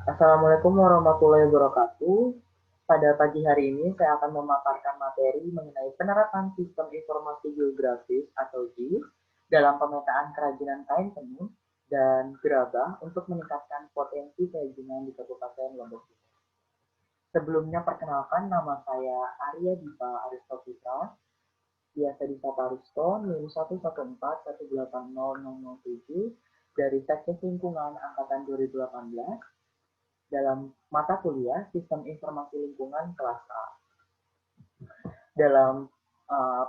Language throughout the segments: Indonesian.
Assalamualaikum warahmatullahi wabarakatuh. Pada pagi hari ini saya akan memaparkan materi mengenai penerapan sistem informasi geografis atau GIS dalam pemetaan kerajinan kain tenun dan gerabah untuk meningkatkan potensi kerajinan di Kabupaten Lombok Timur. Sebelumnya perkenalkan, nama saya Arya Dipa Aristopitra, biasa disapa Aristo, NIM 114180007 dari Teknik Lingkungan Angkatan 2018 dalam mata kuliah Sistem Informasi Lingkungan kelas A. Dalam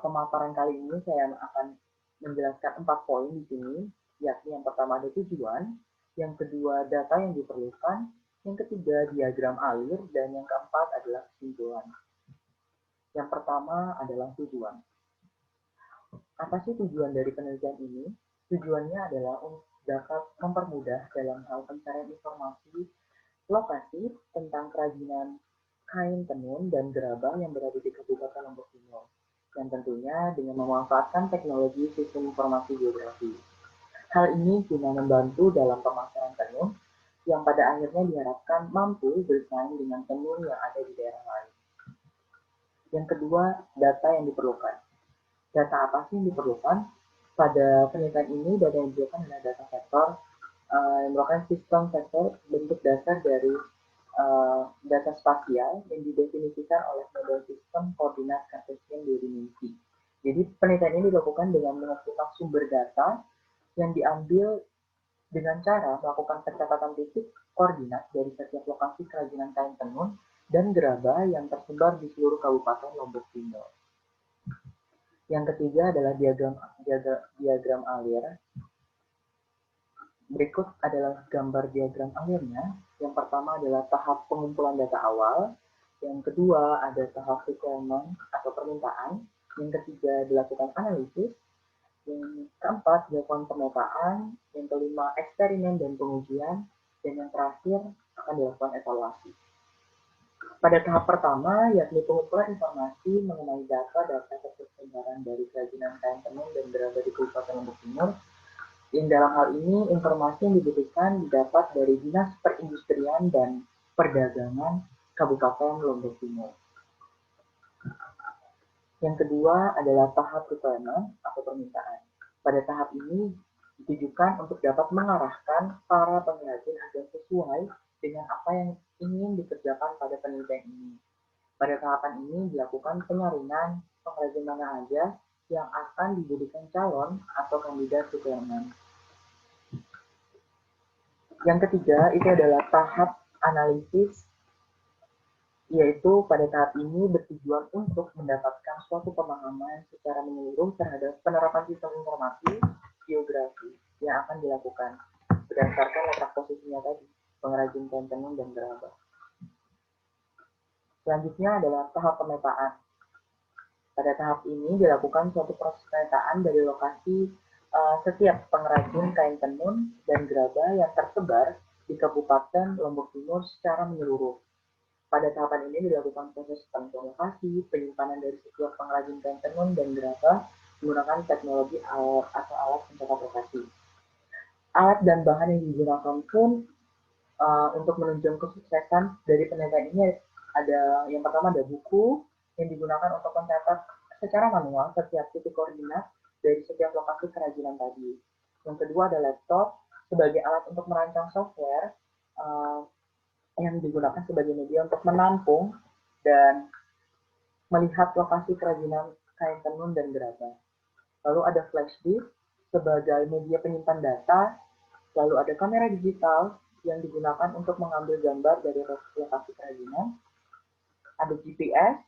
pemaparan kali ini saya akan menjelaskan 4 poin di sini, yakni yang pertama ada tujuan, yang kedua data yang diperlukan, yang ketiga diagram alir, dan yang keempat adalah kesimpulan. Yang pertama adalah tujuan. Apa sih tujuan dari penelitian ini? Tujuannya adalah untuk dapat mempermudah dalam hal pencarian informasi lokasi tentang kerajinan kain tenun dan gerabah yang berada di Kabupaten Lombok Timur, yang tentunya dengan memanfaatkan teknologi sistem informasi geografi. Hal ini guna membantu dalam pemasaran tenun yang pada akhirnya diharapkan mampu bersaing dengan tenun yang ada di daerah lain. Yang kedua, data yang diperlukan. Data apa sih yang diperlukan? Pada penelitian ini, data yang diperlukan adalah data vektor yang merupakan sistem vektor bentuk dasar dari data spasial yang didefinisikan oleh model sistem koordinat kartesian dua dimensi. Jadi penelitian ini dilakukan dengan mengumpulkan sumber data yang diambil dengan cara melakukan pencatatan titik koordinat dari setiap lokasi kerajinan kain tenun dan gerabah yang tersebar di seluruh Kabupaten Lombok Timur. Yang ketiga adalah diagram alir. Berikut adalah gambar diagram alirnya. Yang pertama adalah tahap pengumpulan data awal. Yang kedua ada tahap requirement atau permintaan. Yang ketiga dilakukan analisis. Yang keempat dilakukan pemetaan. Yang kelima eksperimen dan pengujian. Dan yang terakhir akan dilakukan evaluasi. Pada tahap pertama, yakni pengumpulan informasi mengenai data persebaran dari kerajinan kain tenun dan gerabah di Kabupaten Lombok Timur. Yang dalam hal ini, informasi yang dibutuhkan didapat dari Dinas Perindustrian dan Perdagangan Kabupaten Lombok Timur. Yang kedua adalah tahap requirement atau permintaan. Pada tahap ini ditujukan untuk dapat mengarahkan para pengrajin agar sesuai dengan apa yang ingin dikerjakan pada penelitian ini. Pada tahapan ini dilakukan penyaringan pengrajin mana aja yang akan dijadikan calon atau kandidat requirement. Yang ketiga itu adalah tahap analisis, yaitu pada tahap ini bertujuan untuk mendapatkan suatu pemahaman secara menyeluruh terhadap penerapan sistem informasi geografi yang akan dilakukan berdasarkan letak posisinya tadi, pengrajin kain tenun dan gerabah. Selanjutnya adalah tahap pemetaan. Pada tahap ini dilakukan suatu proses pemetaan dari lokasi setiap pengrajin kain tenun dan gerabah yang tersebar di Kabupaten Lombok Timur secara menyeluruh. Pada tahapan ini dilakukan proses penentuan lokasi, penyimpanan dari setiap pengrajin kain tenun dan gerabah menggunakan teknologi atau alat pencatat lokasi. Alat dan bahan yang digunakan pun untuk menunjang kesuksesan dari penelitian ini ada yang pertama ada buku yang digunakan untuk mencatat secara manual setiap titik koordinat dari setiap lokasi kerajinan tadi. Yang kedua ada laptop sebagai alat untuk merancang software yang digunakan sebagai media untuk menampung dan melihat lokasi kerajinan kain tenun dan gerabah. Lalu ada flash disk sebagai media penyimpan data. Lalu ada kamera digital yang digunakan untuk mengambil gambar dari lokasi kerajinan. Ada GPS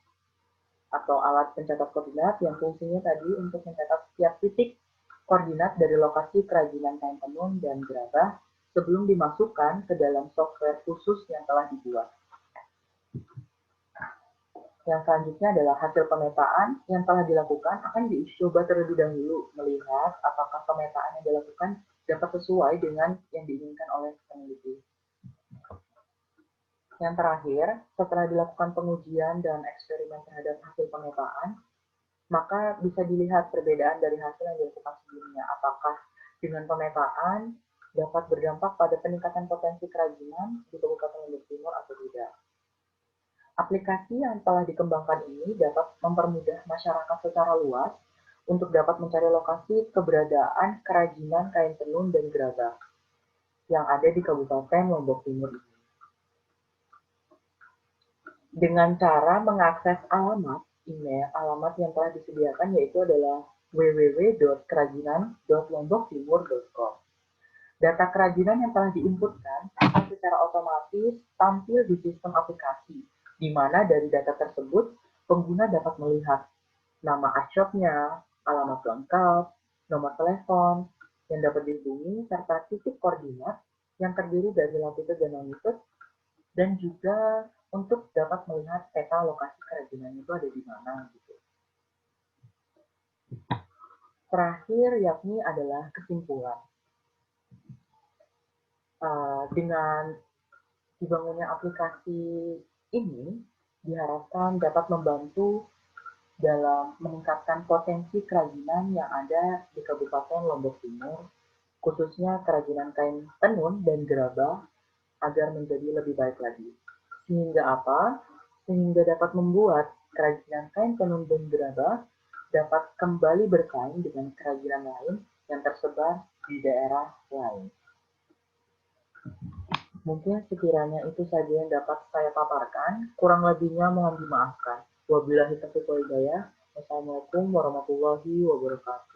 atau alat pencatat koordinat yang fungsinya tadi untuk mencatat setiap titik koordinat dari lokasi kerajinan kain tenun dan gerabah sebelum dimasukkan ke dalam software khusus yang telah dibuat. Yang selanjutnya adalah hasil pemetaan yang telah dilakukan akan dicoba terlebih dahulu melihat apakah pemetaan yang dilakukan dapat sesuai dengan yang diinginkan oleh peneliti. Yang terakhir, setelah dilakukan pengujian dan eksperimen terhadap hasil pemetaan, maka bisa dilihat perbedaan dari hasil yang dilakukan sebelumnya. Apakah dengan pemetaan dapat berdampak pada peningkatan potensi kerajinan di Kabupaten Lombok Timur atau tidak. Aplikasi yang telah dikembangkan ini dapat mempermudah masyarakat secara luas untuk dapat mencari lokasi keberadaan kerajinan kain tenun dan gerabah yang ada di Kabupaten Lombok Timur ini. Dengan cara mengakses alamat yang telah disediakan yaitu adalah www.kerajinan.lomboktimur.com. Data kerajinan yang telah diinputkan akan secara otomatis tampil di sistem aplikasi, di mana dari data tersebut pengguna dapat melihat nama shop-nya, alamat lengkap, nomor telepon yang dapat dihubungi, serta titik koordinat yang terdiri dari latitude dan longitude, dan juga untuk dapat melihat peta lokasi kerajinan itu ada di mana gitu. Terakhir yakni adalah kesimpulan. Dengan dibangunnya aplikasi ini diharapkan dapat membantu dalam meningkatkan potensi kerajinan yang ada di Kabupaten Lombok Timur, khususnya kerajinan kain tenun dan gerabah, agar menjadi lebih baik lagi. Sehingga apa? Sehingga dapat membuat kerajinan kain tenun dan gerabah dapat kembali bersaing dengan kerajinan lain yang tersebar di daerah lain. Mungkin sekiranya itu saja yang dapat saya paparkan, kurang lebihnya mohon dimaafkan. Wabillahi taufiq wal hidayah. Wassalamualaikum warahmatullahi wabarakatuh.